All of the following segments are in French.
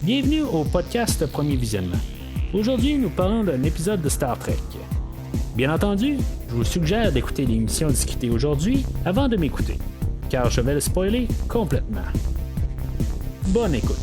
Bienvenue au podcast Premier Visionnement. Aujourd'hui, nous parlons d'un épisode de Star Trek. Bien entendu, je vous suggère d'écouter l'émission discutée aujourd'hui avant de m'écouter, car je vais le spoiler complètement. Bonne écoute.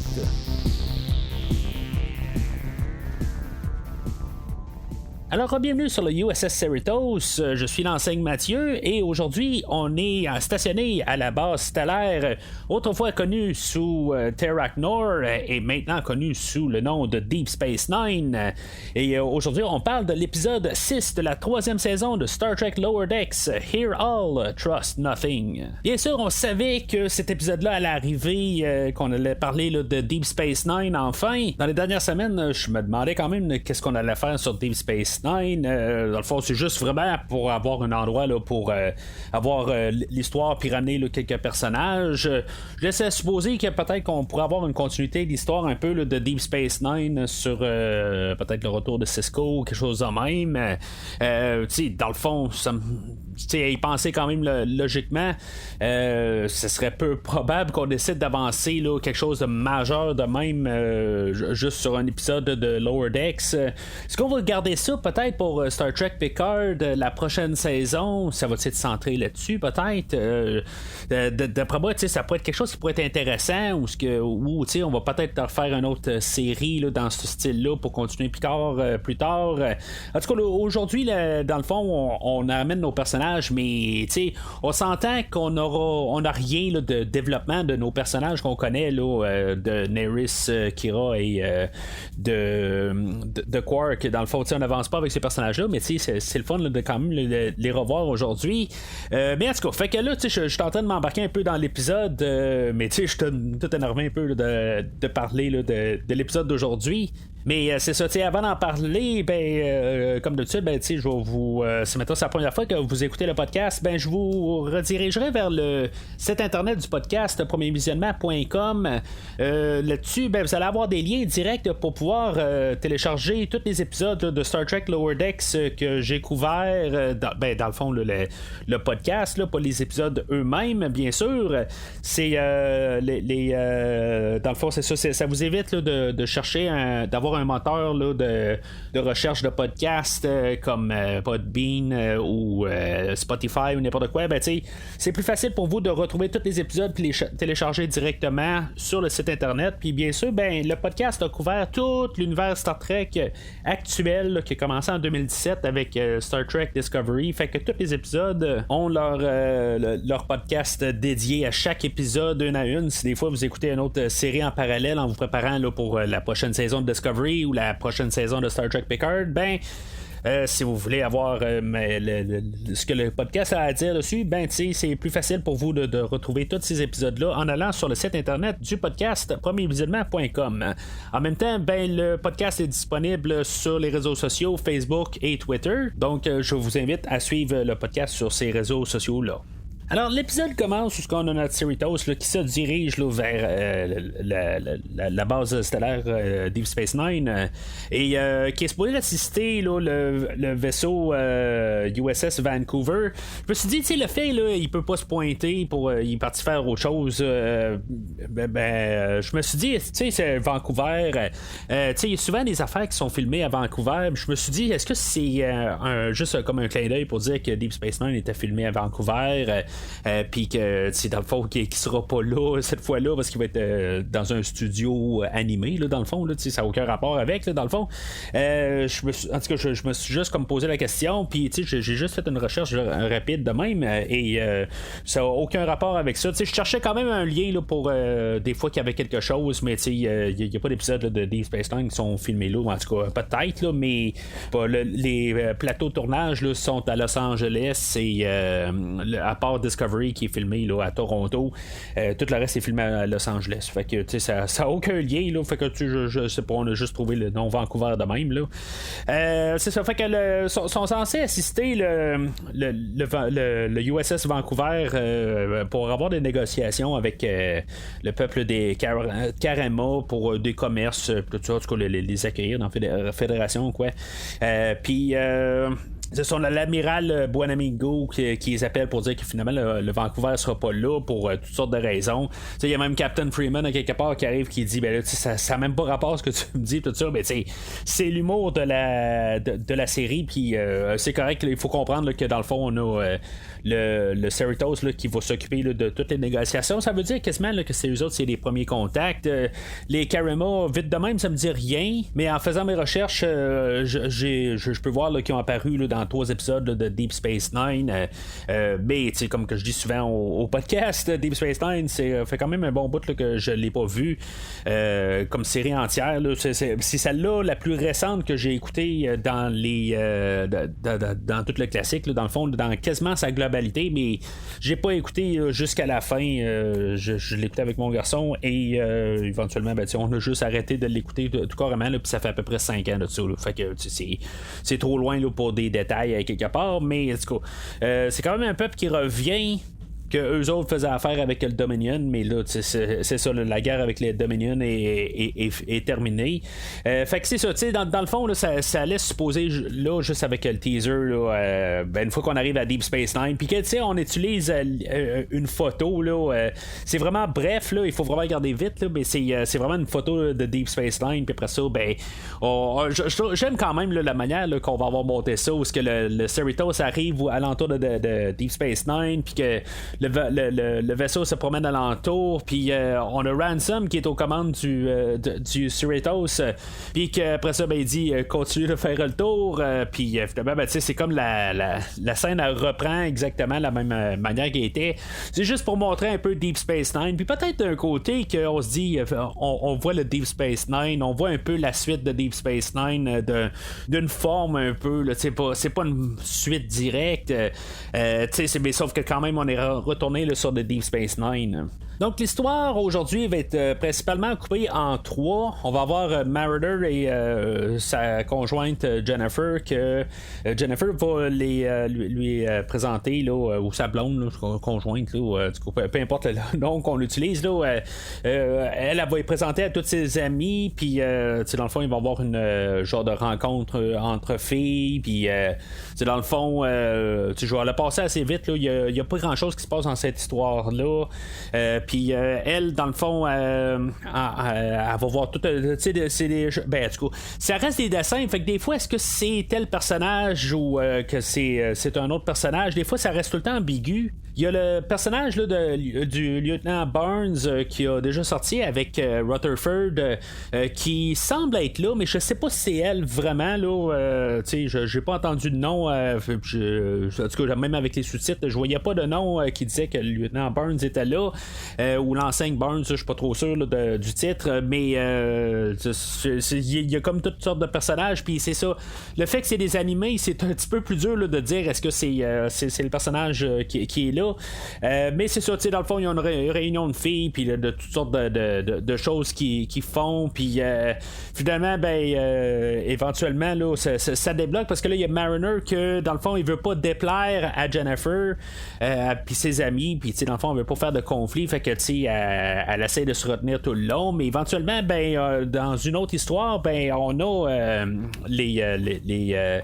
Alors, bienvenue sur le USS Cerritos. Je suis l'enseigne Mathieu et aujourd'hui, on est stationné à la base stellaire, autrefois connue sous Terrak Nor et maintenant connue sous le nom de Deep Space Nine. Et aujourd'hui, on parle de l'épisode 6 de la 3e saison de Star Trek Lower Decks, Hear All, Trust Nothing. Bien sûr, on savait que cet épisode-là allait arriver, qu'on allait parler là, de Deep Space Nine enfin. Dans les dernières semaines, je me demandais quand même qu'est-ce qu'on allait faire sur Deep Space Nine. Dans le fond, c'est juste vraiment pour avoir un endroit là, pour avoir l'histoire puis ramener là, quelques personnages. Je laissais supposer que peut-être qu'on pourrait avoir une continuité d'histoire un peu là, de Deep Space Nine sur peut-être le retour de Cisco ou quelque chose de même. Dans le fond, ça y penser quand même logiquement, ce serait peu probable qu'on décide d'avancer là, quelque chose de majeur de même juste sur un épisode de Lower Decks. Est-ce qu'on va garder ça peut-être pour Star Trek Picard la prochaine saison? Ça va être centré là-dessus peut-être? D'après moi, ça pourrait être quelque chose qui pourrait être intéressant ou on va peut-être refaire une autre série là, dans ce style-là pour continuer Picard plus tard. En tout cas, aujourd'hui, dans le fond, on amène nos personnages, mais on s'entend qu'on n'a rien là, de développement de nos personnages qu'on connaît là, de Nerys, Kira et de Quark. Dans le fond, on n'avance pas avec ces personnages-là, mais c'est le fun là, de quand même les revoir aujourd'hui. Mais en tout cas, fait que là, je suis en train de m'embarquer un peu dans l'épisode, mais je suis tout énervé un peu là, de parler là, de l'épisode d'aujourd'hui. Mais c'est ça, avant d'en parler, comme d'habitude, je vais vous. Si maintenant c'est la première fois que vous écoutez le podcast, je vous redirigerai vers le site internet du podcast premiervisionnement.com. Là-dessus, vous allez avoir des liens directs pour pouvoir télécharger tous les épisodes là, de Star Trek Lower Decks que j'ai couverts dans le fond, le podcast, là, pas les épisodes eux-mêmes, bien sûr. C'est dans le fond, c'est ça, ça vous évite là, de chercher d'avoir un moteur là, de recherche de podcast comme Podbean ou Spotify ou n'importe quoi. C'est plus facile pour vous de retrouver tous les épisodes et les télécharger directement sur le site internet. Puis bien sûr, le podcast a couvert tout l'univers Star Trek actuel là, qui a commencé en 2017 avec Star Trek Discovery. Fait que tous les épisodes ont leur podcast dédié à chaque épisode une à une. Si des fois vous écoutez une autre série en parallèle en vous préparant là, pour la prochaine saison de Discovery ou la prochaine saison de Star Trek Picard, si vous voulez avoir ce que le podcast a à dire dessus, c'est plus facile pour vous de retrouver tous ces épisodes-là en allant sur le site internet du podcast premiervisionnement.com. En même temps, le podcast est disponible sur les réseaux sociaux Facebook et Twitter. Donc, je vous invite à suivre le podcast sur ces réseaux sociaux-là. Alors, l'épisode commence où on a notre Cerritos là, qui se dirige là, vers la base stellaire Deep Space Nine et qui est supposé assister là, le vaisseau USS Vancouver. Je me suis dit, le fait, là, il peut pas se pointer pour il est parti faire autre chose. Je me suis dit, c'est Vancouver. Il y a souvent des affaires qui sont filmées à Vancouver. Je me suis dit, est-ce que c'est juste comme un clin d'œil pour dire que Deep Space Nine était filmé à Vancouver? Puis que c'est dans le fond qu'il sera pas là cette fois-là parce qu'il va être dans un studio animé là, dans le fond là, ça n'a aucun rapport avec là, dans le fond. En tout cas, je me suis juste comme posé la question, puis j'ai juste fait une recherche rapide de même et ça n'a aucun rapport avec ça. Je cherchais quand même un lien là, pour des fois qu'il y avait quelque chose, mais il n'y a pas d'épisode là, de Deep Space Nine qui sont filmés là, en tout cas peut-être là, mais les plateaux de tournage là, sont à Los Angeles et à part Discovery qui est filmé là, à Toronto, tout le reste est filmé à Los Angeles. Fait que ça n'a aucun lien là, fait que je sais pas, on a juste trouvé le nom Vancouver de même là. C'est ça, fait que sont censés assister le USS Vancouver pour avoir des négociations avec le peuple des Karama pour des commerces, tout ça, en tout cas les accueillir dans la fédération quoi. Puis ce sont l'amiral Buonamingo qui les appelle pour dire que finalement le Vancouver sera pas là pour toutes sortes de raisons. Il y a même Captain Freeman à quelque part qui arrive qui dit ben là, ça n'a même pas rapport à ce que tu me dis tout ça, mais c'est l'humour de la série, puis c'est correct, il faut comprendre là, que dans le fond on a le Cerritos là, qui va s'occuper là, de toutes les négociations. Ça veut dire quasiment là, que c'est eux autres, c'est les premiers contacts. Les Karama, vite de même, ça me dit rien, mais en faisant mes recherches, je peux voir là, qu'ils ont apparu là, dans 3 épisodes là, de Deep Space Nine. Mais comme que je dis souvent au podcast, Deep Space Nine, c'est fait quand même un bon bout là, que je l'ai pas vu comme série entière. Là. C'est celle-là la plus récente que j'ai écoutée dans les dans tout le classique, là, dans le fond, dans quasiment sa globalité, mais j'ai pas écouté jusqu'à la fin. Je l'écoutais avec mon garçon et éventuellement, ben, on a juste arrêté de l'écouter tout carrément, puis ça fait à peu près 5 ans de ça. Là. Fait que c'est trop loin là, pour des détails quelque part, mais en tout cas, c'est quand même un peuple qui revient, que eux autres faisaient affaire avec le Dominion, mais là, c'est ça, la guerre avec les Dominion est terminée. Fait que c'est ça, dans le fond, là, ça laisse supposer, là, juste avec le teaser, là, ben, une fois qu'on arrive à Deep Space Nine, puis que, on utilise une photo, là, c'est vraiment bref, là, il faut vraiment regarder vite, là, mais c'est vraiment une photo de Deep Space Nine, puis après ça, ben, j'aime quand même là, la manière là, qu'on va avoir monté ça, où ce que le Cerritos arrive à l'entour de Deep Space Nine, puis que le vaisseau se promène alentour, puis on a Ransom qui est aux commandes du Cerritos, puis qu'après ça, ben, il dit continue de faire le tour, puis finalement, ben, c'est comme la scène elle reprend exactement la même manière qu'elle était. C'est juste pour montrer un peu Deep Space Nine, puis peut-être d'un côté qu'on se dit, on voit le Deep Space Nine, on voit un peu la suite de Deep Space Nine d'une forme un peu, là, c'est pas une suite directe, mais sauf que quand même on est retourner là, sur le Deep Space Nine. Donc l'histoire aujourd'hui va être principalement coupée en 3. On va avoir Mariner et sa conjointe Jennifer, que Jennifer va lui présenter là, ou sa blonde là, conjointe là, peu importe le nom qu'on utilise là, elle va y présenter à toutes ses amies, puis dans le fond il va y avoir une genre de rencontre entre filles, puis dans le fond je vais la passer assez vite, il y a pas grand chose qui se passe dans cette histoire là, puis elle dans le fond elle va voir tout, c'est des ben en tout cas ça reste des dessins, fait que des fois est-ce que c'est tel personnage ou que c'est un autre personnage, des fois ça reste tout le temps ambigu. Il y a le personnage là, du lieutenant Barnes qui a déjà sorti avec Rutherford qui semble être là, mais je sais pas si c'est elle vraiment là, j'ai pas entendu de nom, en tout cas même avec les sous-titres je voyais pas de nom qui disait que le lieutenant Barnes était là, ou l'enseigne Barnes, je suis pas trop sûr là, du titre, mais il y a comme toutes sortes de personnages, puis c'est ça, le fait que c'est des animés, c'est un petit peu plus dur là, de dire est-ce que c'est le personnage qui est là. Mais c'est ça, dans le fond, il y a une réunion de filles, puis de toutes sortes de choses qui font, puis finalement, ben, éventuellement, là, ça débloque, parce que là, il y a Mariner que, dans le fond, il veut pas déplaire à Jennifer, puis ses amis, puis dans le fond, il veut pas faire de conflit, fait que, elle essaie de se retenir tout le long, mais éventuellement, ben, dans une autre histoire, ben, on a les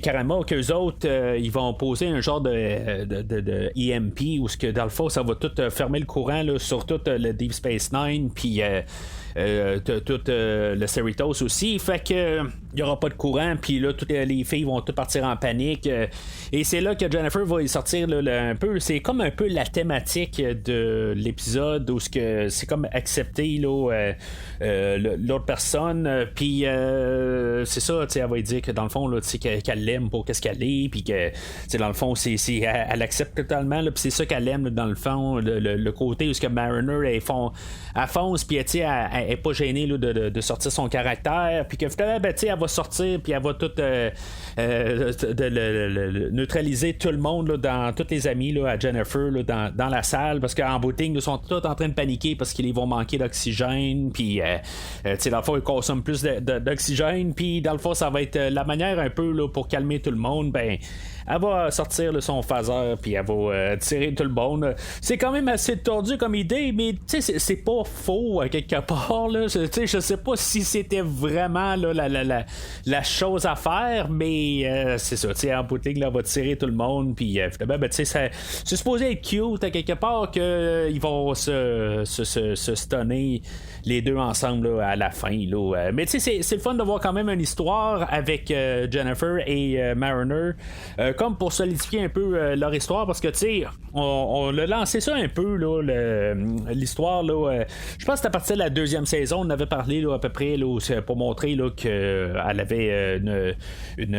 Karama, qu'eux autres, ils vont poser un genre de EMP où ce que dans le fond ça va tout fermer le courant là, sur tout le Deep Space Nine, puis tout le Cerritos aussi, fait que il y aura pas de courant, puis là toutes les filles vont toutes partir en panique, et c'est là que Jennifer va y sortir là, un peu, c'est comme un peu la thématique de l'épisode où c'est comme accepter là, l'autre personne, puis c'est ça, elle va lui dire que dans le fond là, qu'elle l'aime pour qu'est-ce qu'elle est, puis que dans le fond elle accepte totalement, puis c'est ça qu'elle aime là, dans le fond, le côté où ce que Mariner elle fonce, puis elle est pas gênée là, de sortir son caractère, puis que finalement ben, elle va sortir, puis elle va tout neutraliser tout le monde là, dans tous les amis là, à Jennifer là, dans la salle, parce qu'en booting ils sont tous en train de paniquer parce qu'ils vont manquer d'oxygène, puis dans le fond ils consomment plus d'oxygène, puis dans le fond ça va être la manière un peu là, pour calmer tout le monde, ben elle va sortir son phaser, puis elle va tirer tout le monde. C'est quand même assez tordu comme idée, mais c'est pas faux quelque part. Là. Je sais pas si c'était vraiment là, la chose à faire, mais c'est ça. En bout de ligne, là, elle va tirer tout le monde, puis c'est supposé être cute à quelque part qu'ils vont se stunner les deux ensemble là, à la fin. Là. Mais c'est le fun de voir quand même une histoire avec Jennifer et Mariner, comme pour solidifier un peu leur histoire, parce que on a lancé ça un peu là, l'histoire là. Je pense que c'est à partir de la deuxième saison, on avait parlé là, à peu près là, pour montrer qu'elle avait une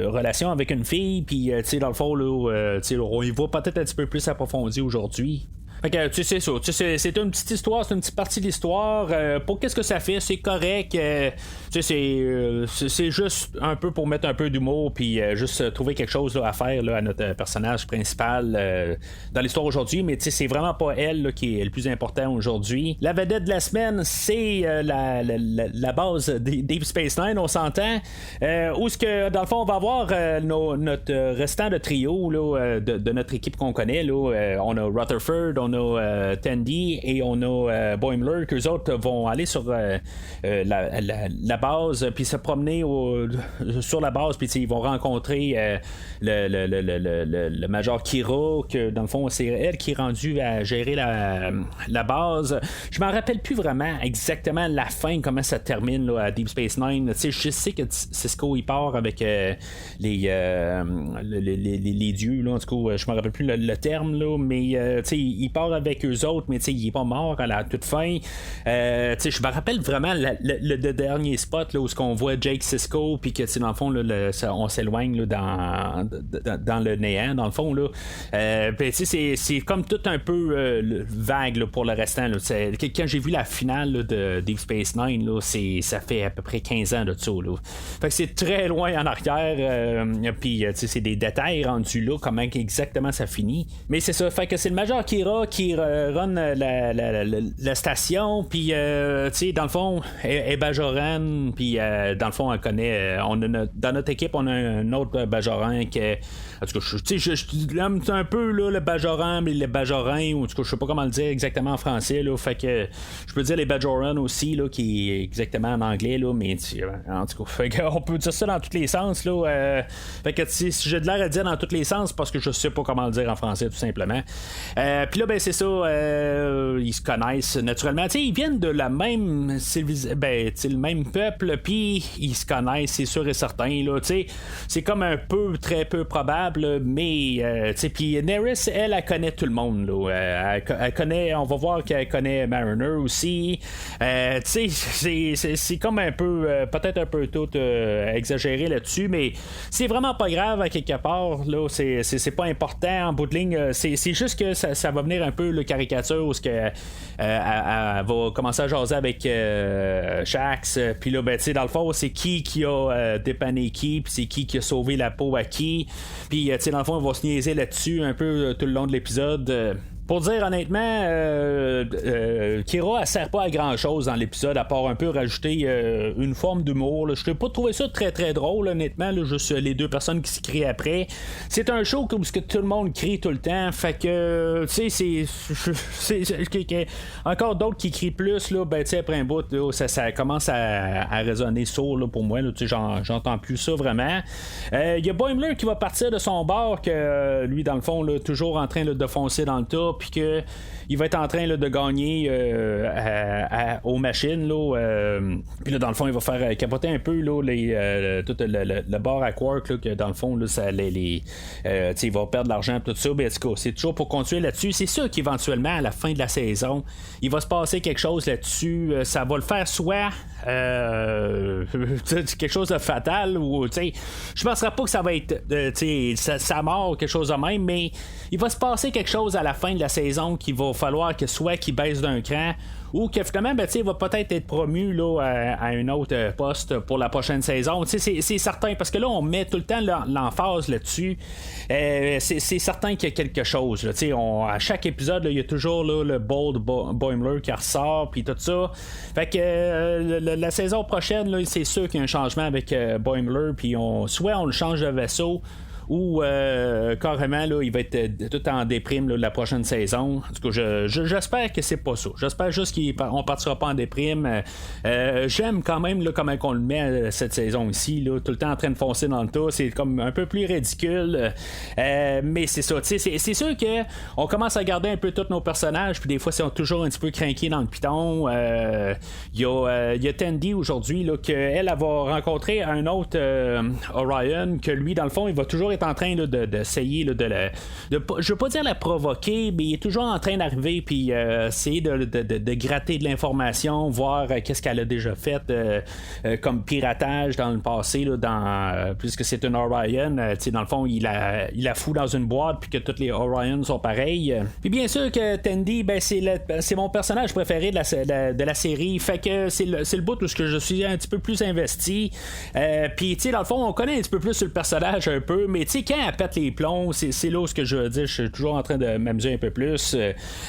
relation avec une fille, puis dans le fond là, on y voit peut-être un petit peu plus approfondi aujourd'hui. Fait que c'est ça, c'est une petite histoire, c'est une petite partie de l'histoire. Pour qu'est-ce que ça fait, c'est correct. C'est juste un peu pour mettre un peu d'humour, puis juste trouver quelque chose là, à faire là, à notre personnage principal dans l'histoire aujourd'hui. Mais c'est vraiment pas elle là, qui est le plus important aujourd'hui. La vedette de la semaine, c'est la base des Deep Space Nine, on s'entend. Où est-ce que dans le fond on va avoir notre restant de trio là, de notre équipe qu'on connaît. Là, on a Rutherford, on a Tandy et on a Boimler, qu'eux autres vont aller sur la base, puis se promener sur la base, puis ils vont rencontrer le Major Kira, que dans le fond c'est elle qui est rendue à gérer la base. Je m'en rappelle plus vraiment exactement la fin, comment ça termine là, à Deep Space Nine. Je sais que Cisco il part avec les dieux, là, en tout cas je me rappelle plus le terme, là, mais il part avec eux autres, mais il est pas mort à la toute fin. Je me rappelle vraiment le dernier spot là, où on voit Jake Sisko, puis que dans le fond là, on s'éloigne là, dans le néant, dans le fond là. C'est comme tout un peu vague là, pour le restant là. Quand j'ai vu la finale là, de Deep Space Nine là, ça fait à peu près 15 ans de ça là. Fait que c'est très loin en arrière, puis c'est des détails rendus là, comment exactement ça finit, mais c'est ça. Fait que c'est le Major Kira qui run la station, puis dans le fond elle est Bajoran, puis dans le fond elle connaît, dans notre équipe on a un autre Bajoran qui est, en tout cas je l'aime un peu là, le Bajoran, mais les Bajorans, ou en tout cas je sais pas comment le dire exactement en français là, fait que je peux dire les Bajoran aussi là, qui est exactement en anglais là, mais en tout cas fait que on peut dire ça dans tous les sens là, fait que si j'ai de l'air à dire dans tous les sens, parce que je sais pas comment le dire en français tout simplement. Puis là c'est ça, ils se connaissent naturellement, ils viennent de la même le même peuple, puis ils se connaissent, c'est sûr et certain là, c'est comme un peu très peu probable, mais puis Nerys elle connaît tout le monde là, elle connaît, on va voir qu'elle connaît Mariner aussi, c'est comme un peu peut-être un peu tout exagéré là-dessus, mais c'est vraiment pas grave à quelque part là, c'est pas important en bout de ligne, c'est juste que ça va venir un peu le caricature où ce que elle va commencer à jaser avec Shax, puis là dans le fond c'est qui a dépanné qui, puis c'est qui a sauvé la peau à qui, puis dans le fond on va se niaiser là-dessus un peu tout le long de l'épisode. Pour dire honnêtement, Kira elle sert pas à grand chose dans l'épisode, à part un peu rajouter une forme d'humour. Je n'ai pas trouvé ça très très drôle, honnêtement, là, juste les deux personnes qui se crient après. C'est un show où tout le monde crie tout le temps, fait que c'est encore d'autres qui crient plus là, après un bout là, ça commence à résonner sourd là, pour moi là, j'entends plus ça vraiment. Il y a Boimler qui va partir de son bord, que lui dans le fond là, toujours en train là, de foncer dans le tas, puis que il va être en train là, de gagner aux machines là, puis là dans le fond il va faire capoter un peu là, tout le bord à Quark là, que dans le fond là, ça, il va perdre de l'argent tout ça, mais en tout cas c'est toujours pour continuer là-dessus. C'est sûr qu'éventuellement à la fin de la saison il va se passer quelque chose là-dessus, ça va le faire soit quelque chose de fatal, ou je penserais pas que ça va être sa mort ou quelque chose de même, mais il va se passer quelque chose à la fin de la saison qu'il va falloir que soit qu'il baisse d'un cran, ou que finalement il va peut-être être promu là, à un autre poste pour la prochaine saison. C'est certain, parce que là on met tout le temps l'emphase là-dessus. C'est certain qu'il y a quelque chose là. À chaque épisode il y a toujours là, le Bold Boimler qui ressort, puis tout ça. Fait que la saison prochaine là, c'est sûr qu'il y a un changement avec Boimler, puis soit on le change de vaisseau, ou carrément là, il va être tout en déprime là, la prochaine saison. En tout cas, j'espère que c'est pas ça. J'espère juste qu'on partira pas en déprime. J'aime quand même là, comment on le met cette saison ici, là, tout le temps en train de foncer dans le tas. C'est comme un peu plus ridicule. Mais c'est ça. C'est sûr que on commence à garder un peu tous nos personnages, puis des fois, c'est toujours un petit peu craqué dans le piton. Il y a Tandy aujourd'hui, là, qu'elle va rencontrer un autre Orion, que lui, dans le fond, il va toujours être en train là, d'essayer là, je veux pas dire la provoquer, mais il est toujours en train d'arriver, puis essayer de gratter de l'information, voir qu'est-ce qu'elle a déjà fait comme piratage dans le passé, là, puisque c'est une Orion, dans le fond, il la fout dans une boîte, puis que tous les Orions sont pareils. Puis bien sûr que Tandy, ben, c'est mon personnage préféré de la série, fait que c'est le bout où je suis un petit peu plus investi. Puis, tu sais, dans le fond, on connaît un petit peu plus sur le personnage un peu, mais tu sais, quand elle pète les plombs, c'est là où ce que je veux dire, je suis toujours en train de m'amuser un peu plus.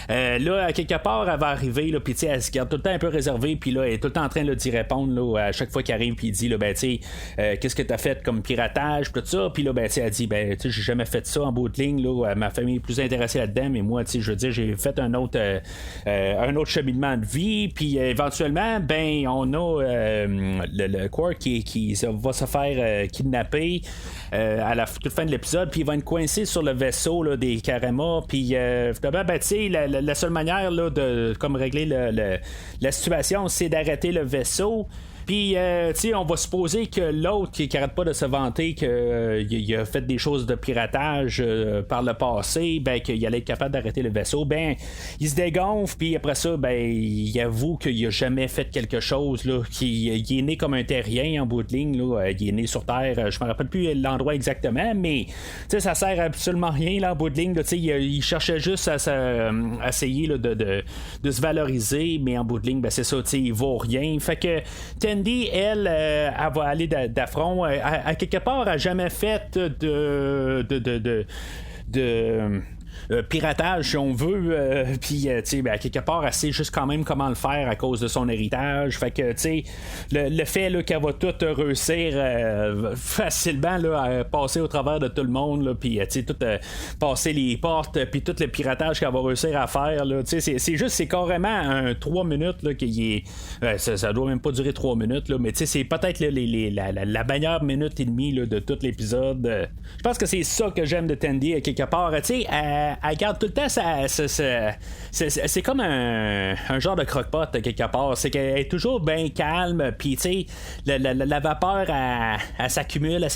Là, à quelque part, elle va arriver, puis tu sais, elle se garde tout le temps un peu réservée, puis là, elle est tout le temps en train là, d'y répondre, là, à chaque fois qu'il arrive, puis il dit, là, ben, tu sais, qu'est-ce que t'as fait comme piratage, tout ça, puis là, ben, tu sais, elle dit, ben, tu sais, j'ai jamais fait ça en bout de ligne, là, ma famille est plus intéressée là-dedans, mais moi, tu sais, je veux dire, j'ai fait un autre cheminement de vie, puis éventuellement, ben, on a le Quark qui va se faire kidnapper à la toute fin de l'épisode, puis il va être coincé sur le vaisseau là, des Karama, puis ben, tu sais, la seule manière là, de comme régler la situation, c'est d'arrêter le vaisseau. Puis, tu sais, on va supposer que l'autre qui arrête pas de se vanter qu'il a fait des choses de piratage par le passé, ben, qu'il allait être capable d'arrêter le vaisseau, ben, il se dégonfle, puis après ça, ben, il avoue qu'il a jamais fait quelque chose, là, qu'il est né comme un terrien en bout de ligne, là, il est né sur Terre, je me rappelle plus l'endroit exactement, mais, tu sais, ça sert absolument rien, là, en bout de ligne, tu sais, il cherchait juste à essayer là, de se valoriser, mais en bout de ligne, ben, c'est ça, tu sais, il vaut rien, fait que Tandy, elle va aller d'affront. À quelque part, elle n'a jamais fait de piratage si on veut, puis tu sais, ben, à quelque part elle sait juste quand même comment le faire à cause de son héritage, fait que tu sais, le fait là, qu'elle va tout réussir facilement là, à passer au travers de tout le monde, puis tu sais, tout passer les portes, puis tout le piratage qu'elle va réussir à faire, tu sais, c'est carrément un 3 minutes là, qu'il est ça doit même pas durer 3 minutes là, mais tu sais, c'est peut-être la meilleure minute et demie là, de tout l'épisode. Je pense que c'est ça que j'aime de Tandy à quelque part, tu sais, elle garde tout le temps c'est comme un genre de croque-pot quelque part, c'est qu'elle est toujours bien calme, puis tu sais, la vapeur elle s'accumule,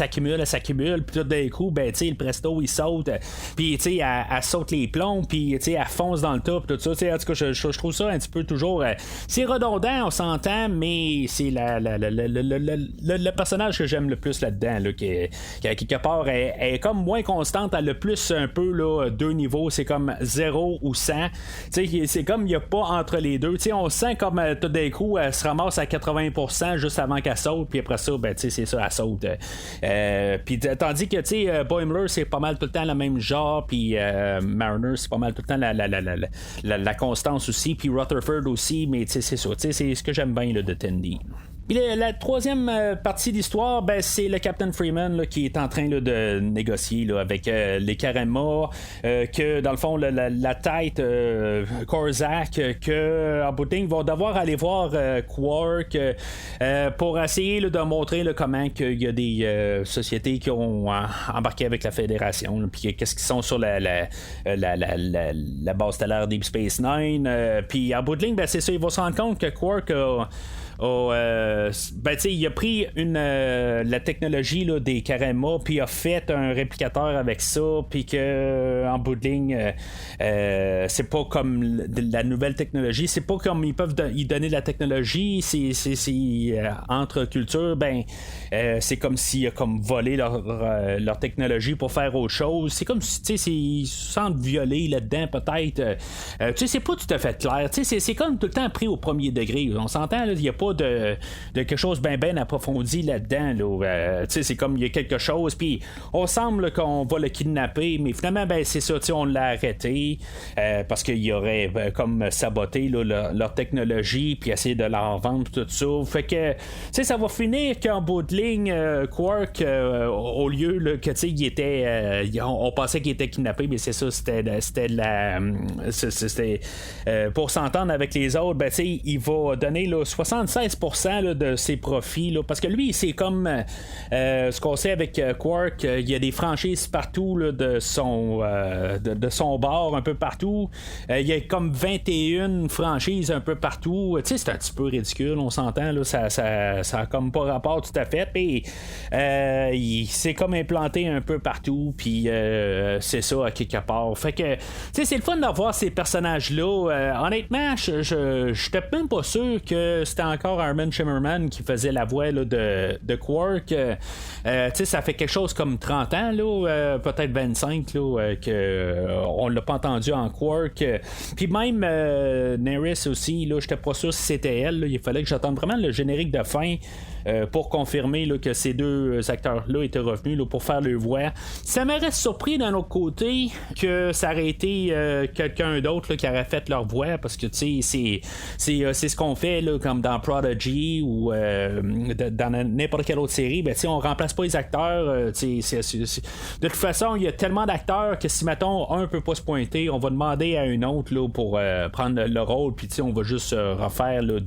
puis tout d'un coup, ben tu sais, le presto il saute, puis tu sais, elle saute les plombs, puis tu sais, elle fonce dans le tas, tout ça, tu sais, en tout cas, je trouve ça un petit peu toujours c'est redondant, on s'entend, mais c'est le personnage que j'aime le plus là-dedans, là, qui à quelque part elle est comme moins constante, elle a plus un peu là, deux niveaux, c'est comme 0 ou 100, tu sais, c'est comme il n'y a pas entre les deux, tu sais, on sent comme tout d'un coup elle se ramasse à 80% juste avant qu'elle saute, puis après ça, ben tu sais, c'est ça, elle saute, puis tandis que tu sais, Boimler c'est pas mal tout le temps le même genre, puis Mariner c'est pas mal tout le temps la constance aussi, puis Rutherford aussi, mais tu sais, c'est ça, tu sais, c'est ce que j'aime bien là, de Tandy. Puis la troisième partie d'histoire, ben, c'est le Captain Freeman là, qui est en train là, de négocier là, avec les Karama, que dans le fond la tête Korzak, que en bout de ligne vont devoir aller voir Quark pour essayer là, de montrer là, comment il y a des sociétés qui ont embarqué avec la Fédération, puis qu'est-ce qu'ils sont sur la base stellaire Deep Space Nine, puis en bout de ligne, ben, c'est ça, ils vont se rendre compte que Quark ben tu sais, il a pris la technologie là, des Karama, puis a fait un réplicateur avec ça, puis que en bout de ligne c'est pas comme la nouvelle technologie, c'est pas comme ils peuvent y donner de la technologie, c'est entre cultures, ben c'est comme s'il a comme volé leur technologie pour faire autre chose, c'est comme si tu sais, ils se sentent violés là-dedans peut-être, tu sais, c'est pas tout à fait clair, tu sais, c'est comme tout le temps pris au premier degré, on s'entend, il y a pas pas de quelque chose bien approfondi là-dedans. Là. C'est comme il y a quelque chose, puis on semble qu'on va le kidnapper, mais finalement, ben, c'est ça, on l'a arrêté parce qu'il aurait comme saboté là, leur technologie, puis essayé de leur vendre tout ça. Fait que ça va finir qu'en bout de ligne, Quark, au lieu là, que il était. On pensait qu'il était kidnappé, mais c'est ça, c'était pour s'entendre avec les autres, ben, il va donner là, 76% là, de ses profits. Là, parce que lui, c'est comme ce qu'on sait avec Quark, il y a des franchises partout là, de son bar, un peu partout. Il y a comme 21 franchises un peu partout. C'est un petit peu ridicule, on s'entend. Là, ça a comme pas rapport tout à fait. Et il s'est comme implanté un peu partout. Puis c'est ça à quelque part. Fait que c'est le fun d'avoir ces personnages-là. Honnêtement, je j'étais même pas sûr que c'était encore Armin Shimmerman qui faisait la voix là, de Quark. Ça fait quelque chose comme 30 ans, là, peut-être 25, là, on l'a pas entendu en Quark. Puis même Nerys aussi, là, j'étais pas sûr si c'était elle. Là, il fallait que j'attende vraiment le générique de fin. Pour confirmer là, que ces deux acteurs-là étaient revenus là, pour faire leur voix. Ça m'aurait surpris d'un autre côté que ça aurait été quelqu'un d'autre là, qui aurait fait leur voix, parce que c'est ce qu'on fait là, comme dans Prodigy ou dans n'importe quelle autre série. Ben, on remplace pas les acteurs. De toute façon, il y a tellement d'acteurs que si mettons un peut pas se pointer, on va demander à un autre là, pour prendre le rôle, puis on va juste refaire là,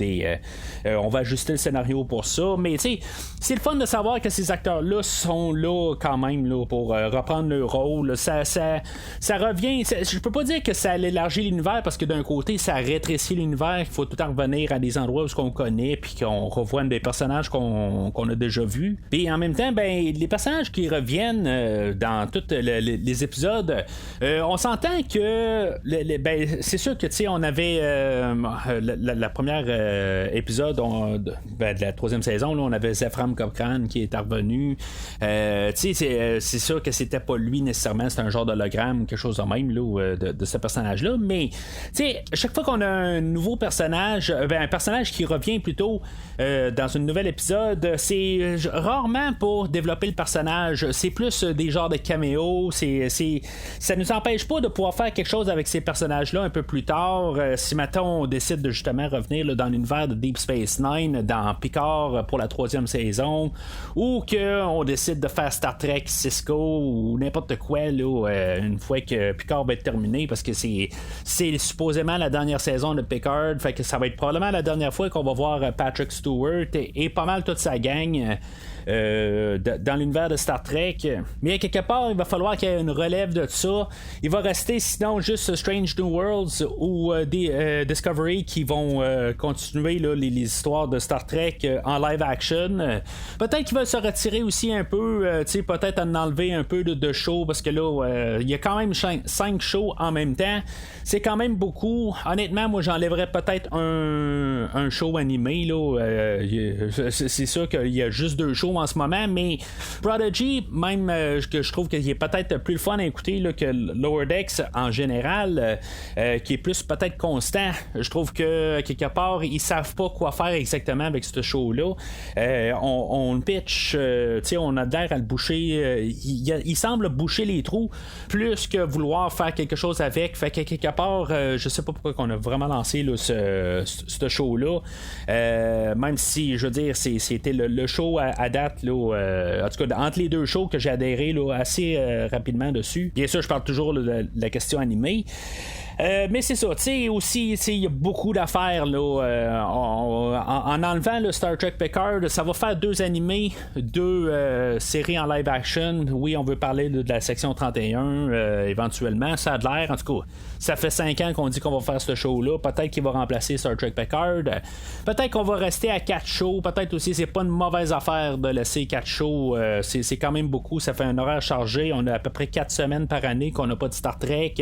on va ajuster le scénario pour ça. Mais c'est le fun de savoir que ces acteurs-là sont là quand même là, pour reprendre leur rôle. Ça revient. Je peux pas dire que ça élargit l'univers, parce que d'un côté, ça rétrécit l'univers. Il faut tout en revenir à des endroits où on connaît, puis qu'on revoit des personnages qu'on a déjà vus. Puis en même temps, ben les personnages qui reviennent dans tous les épisodes, on s'entend que ben, c'est sûr que on avait la première épisode de la troisième saison. Là, on avait Zephram Cochrane qui est revenu. C'est sûr que c'était pas lui nécessairement, c'est un genre d'hologramme, quelque chose de même là, de ce personnage-là. Mais à chaque fois qu'on a un nouveau personnage, un personnage qui revient plutôt dans un nouvel épisode, c'est rarement pour développer le personnage. C'est plus des genres de caméos. Ça nous empêche pas de pouvoir faire quelque chose avec ces personnages-là un peu plus tard. Si maintenant on décide de justement revenir là, dans l'univers de Deep Space Nine, dans Picard pour la troisième saison, ou qu'on décide de faire Star Trek Cisco ou n'importe quoi là, une fois que Picard va être terminé, parce que c'est supposément la dernière saison de Picard, fait que ça va être probablement la dernière fois qu'on va voir Patrick Stewart et pas mal toute sa gang dans l'univers de Star Trek. Mais à quelque part, il va falloir qu'il y ait une relève de ça. Il va rester sinon juste Strange New Worlds ou Discovery qui vont continuer là, les histoires de Star Trek en live action. Peut-être qu'il va se retirer aussi un peu, peut-être en enlever un peu de show, parce que là, il y a quand même 5 shows en même temps. C'est quand même beaucoup. Honnêtement, moi, j'enlèverais peut-être un show animé. Là. C'est sûr qu'il y a juste 2 shows en ce moment, mais Prodigy, même que je trouve qu'il est peut-être plus le fun à écouter là, que Lower Decks en général, qui est plus peut-être constant. Je trouve que quelque part, ils savent pas quoi faire exactement avec ce show-là. On pitch, on a l'air à le boucher. Il semble boucher les trous plus que vouloir faire quelque chose avec. Fait que quelque part, je sais pas pourquoi on a vraiment lancé là, ce show-là. Même si, je veux dire, c'était le show à date, là, en tout cas, entre les 2 shows que j'ai adhéré là, assez rapidement dessus. Bien sûr, je parle toujours là, de la question animée. Mais c'est ça, tu sais, aussi, il y a beaucoup d'affaires là, en enlevant le Star Trek Picard, ça va faire 2 animés, 2 séries en live action. Oui, on veut parler de la section 31 éventuellement, ça a de l'air, en tout cas. Ça fait 5 ans qu'on dit qu'on va faire ce show-là. Peut-être qu'il va remplacer Star Trek Picard. Peut-être qu'on va rester à 4 shows. Peut-être aussi, c'est pas une mauvaise affaire de laisser 4 shows. C'est quand même beaucoup. Ça fait un horaire chargé. On a à peu près 4 semaines par année qu'on n'a pas de Star Trek.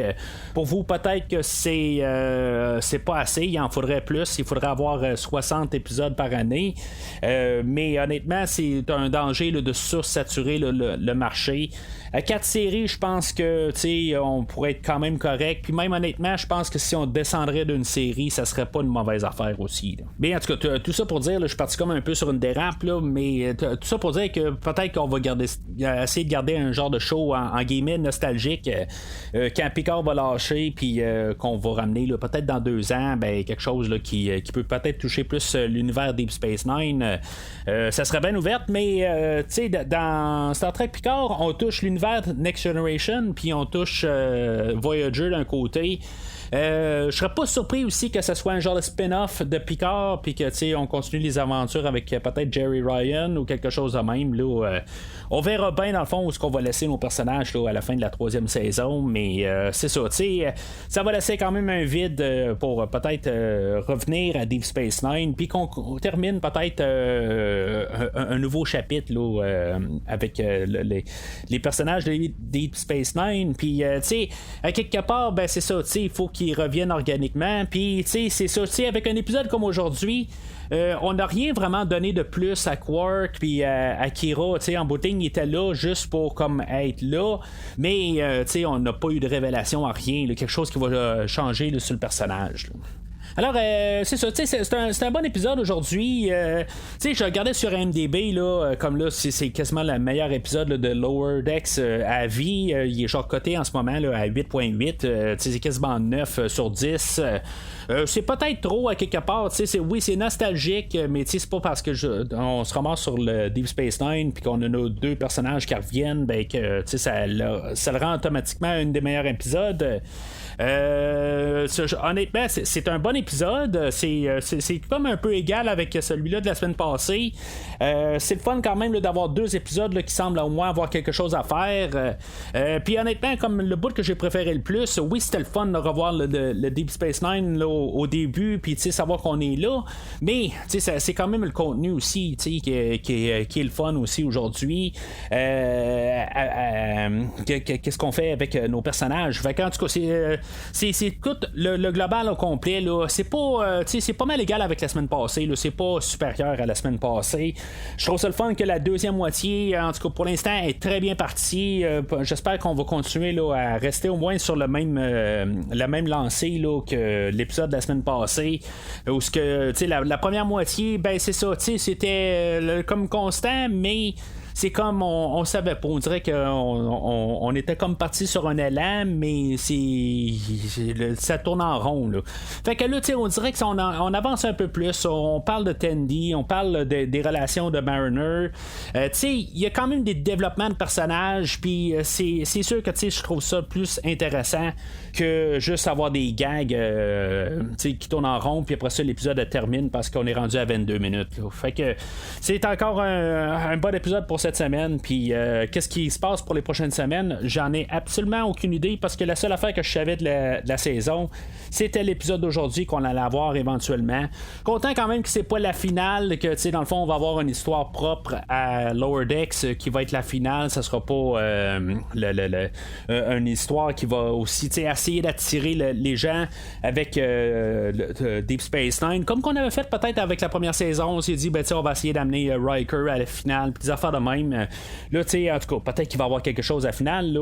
Pour vous, peut-être peut-être que c'est pas assez, il en faudrait plus, il faudrait avoir 60 épisodes par année, mais honnêtement c'est un danger là, de sursaturer le marché. À 4 séries, je pense que on pourrait être quand même correct. Puis même honnêtement, je pense que si on descendrait d'une série, ça serait pas une mauvaise affaire aussi. Là. Mais en tout cas, tout ça pour dire, là, je suis parti comme un peu sur une dérape, là, mais tout ça pour dire que peut-être qu'on va essayer de garder un genre de show en guillemets nostalgique quand Picard va lâcher, puis qu'on va ramener là, peut-être dans 2 ans, ben, quelque chose là, qui peut peut-être toucher plus l'univers Deep Space Nine. Ça serait bien ouverte, mais dans Star Trek Picard, on touche l'univers Next Generation, puis on touche Voyager d'un côté. Je serais pas surpris aussi que ce soit un genre de spin-off de Picard, puis que on continue les aventures avec peut-être Jerry Ryan ou quelque chose de même. Là, on verra bien dans le fond où est-ce qu'on va laisser nos personnages là, à la fin de la 3e saison, mais c'est ça, ça va laisser quand même un vide pour peut-être revenir à Deep Space Nine, puis qu'on termine peut-être un nouveau chapitre là, avec les personnages de Deep Space Nine, puis à quelque part, ben c'est ça, il faut qu'ils reviennent organiquement, puis c'est ça, avec un épisode comme aujourd'hui, on n'a rien vraiment donné de plus à Quark puis à Kira, en bout de ligne, il était là juste pour comme être là, mais on n'a pas eu de révélation à rien, là, quelque chose qui va changer là, sur le personnage là. Alors, c'est ça, c'est un bon épisode aujourd'hui. Je regardais sur IMDb, là, comme là, c'est quasiment le meilleur épisode là, de Lower Decks à vie. Il est genre coté en ce moment là, à 8.8. C'est quasiment 9 sur 10. C'est peut-être trop à quelque part. Oui, c'est nostalgique, mais c'est pas parce que on se ramasse sur le Deep Space Nine puis qu'on a nos 2 personnages qui reviennent ben, que ça le rend automatiquement un des meilleurs épisodes. Honnêtement, c'est un bon épisode. C'est comme un peu égal avec celui-là de la semaine passée. C'est le fun quand même là, d'avoir 2 épisodes là, qui semblent au moins avoir quelque chose à faire. Puis honnêtement, comme le bout que j'ai préféré le plus, oui, c'était le fun de revoir le Deep Space Nine là, au début, puis savoir qu'on est là. Mais c'est quand même le contenu aussi qui est le fun aussi aujourd'hui. Qu'est-ce qu'on fait avec nos personnages? Fait en tout cas, c'est tout le global au complet là, c'est pas mal égal avec la semaine passée là, c'est pas supérieur à la semaine passée. Je trouve ça le fun que la deuxième moitié, en tout cas pour l'instant, est très bien partie. J'espère qu'on va continuer là, à rester au moins sur la même lancée là, que l'épisode de la semaine passée, où ce que la première moitié, ben c'est ça, c'était comme constant, mais c'est comme on savait pas, on dirait qu'on était comme parti sur un élan, mais ça tourne en rond là. Fait que là, on dirait qu'on avance un peu plus, on parle de Tandy, on parle des relations de Mariner, il y a quand même des développements de personnages, puis c'est sûr que je trouve ça plus intéressant que juste avoir des gags qui tournent en rond, puis après ça l'épisode termine parce qu'on est rendu à 22 minutes là. Fait que c'est encore un bon épisode pour cette semaine, puis qu'est-ce qui se passe pour les prochaines semaines, j'en ai absolument aucune idée, parce que la seule affaire que je savais de la saison, c'était l'épisode d'aujourd'hui qu'on allait avoir éventuellement. Content quand même que c'est pas la finale, que dans le fond on va avoir une histoire propre à Lower Decks qui va être la finale, ça sera pas une histoire qui va aussi essayer d'attirer les gens avec Deep Space Nine, comme qu'on avait fait peut-être avec la première saison. On s'est dit on va essayer d'amener Riker à la finale, puis des affaires de même. Là, en tout cas, peut-être qu'il va y avoir quelque chose à la finale.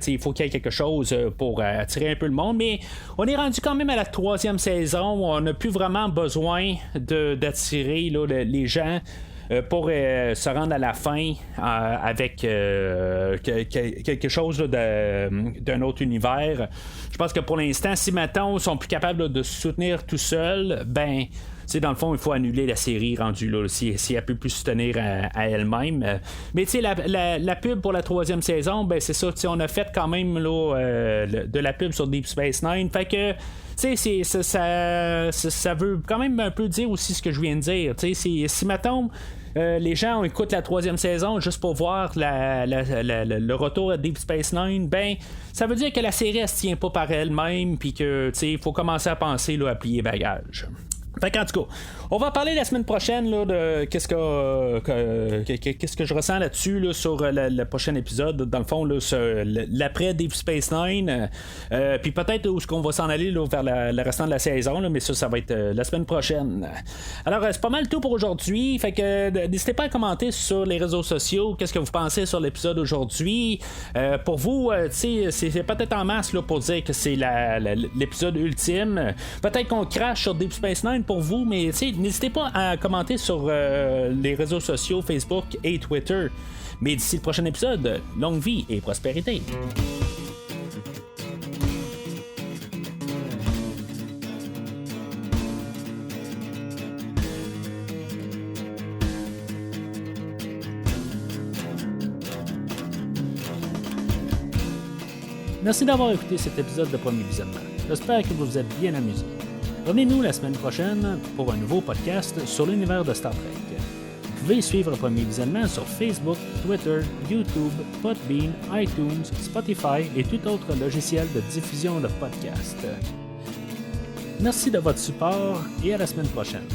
Il faut qu'il y ait quelque chose pour attirer un peu le monde, mais on est rendu quand même à la 3e saison. On n'a plus vraiment besoin d'attirer les gens pour se rendre à la fin avec quelque chose d'un autre univers. Je pense que pour l'instant, si maintenant ils sont plus capables de se soutenir tout seuls, ben dans le fond, il faut annuler la série rendue là, si elle peut plus se tenir à elle-même. Mais la pub pour la 3e saison, ben c'est ça, on a fait quand même là, de la pub sur Deep Space Nine. Fait que ça veut quand même un peu dire aussi ce que je viens de dire. Si mettons les gens écoutent la 3e saison juste pour voir le retour à Deep Space Nine, ben ça veut dire que la série elle se tient pas par elle-même, puis que il faut commencer à penser là, à plier bagage. Fait qu'en tout cas, on va parler la semaine prochaine là, de qu'est-ce que je ressens là-dessus là, sur le prochain épisode. Dans le fond, là, l'après Deep Space Nine. Puis peut-être où est-ce qu'on va s'en aller là, vers le restant de la saison, là, mais ça va être la semaine prochaine. Alors, c'est pas mal tout pour aujourd'hui. Fait que n'hésitez pas à commenter sur les réseaux sociaux. Qu'est-ce que vous pensez sur l'épisode d'aujourd'hui? Pour vous, c'est peut-être en masse là, pour dire que c'est l'épisode ultime. Peut-être qu'on crache sur Deep Space Nine pour vous, mais n'hésitez pas à commenter sur les réseaux sociaux, Facebook et Twitter. Mais d'ici le prochain épisode, longue vie et prospérité. Merci d'avoir écouté cet épisode de Premier Visionnement. J'espère que vous vous êtes bien amusés. Revenez-nous la semaine prochaine pour un nouveau podcast sur l'univers de Star Trek. Vous pouvez suivre Premier Visionnement sur Facebook, Twitter, YouTube, Podbean, iTunes, Spotify et tout autre logiciel de diffusion de podcasts. Merci de votre support et à la semaine prochaine.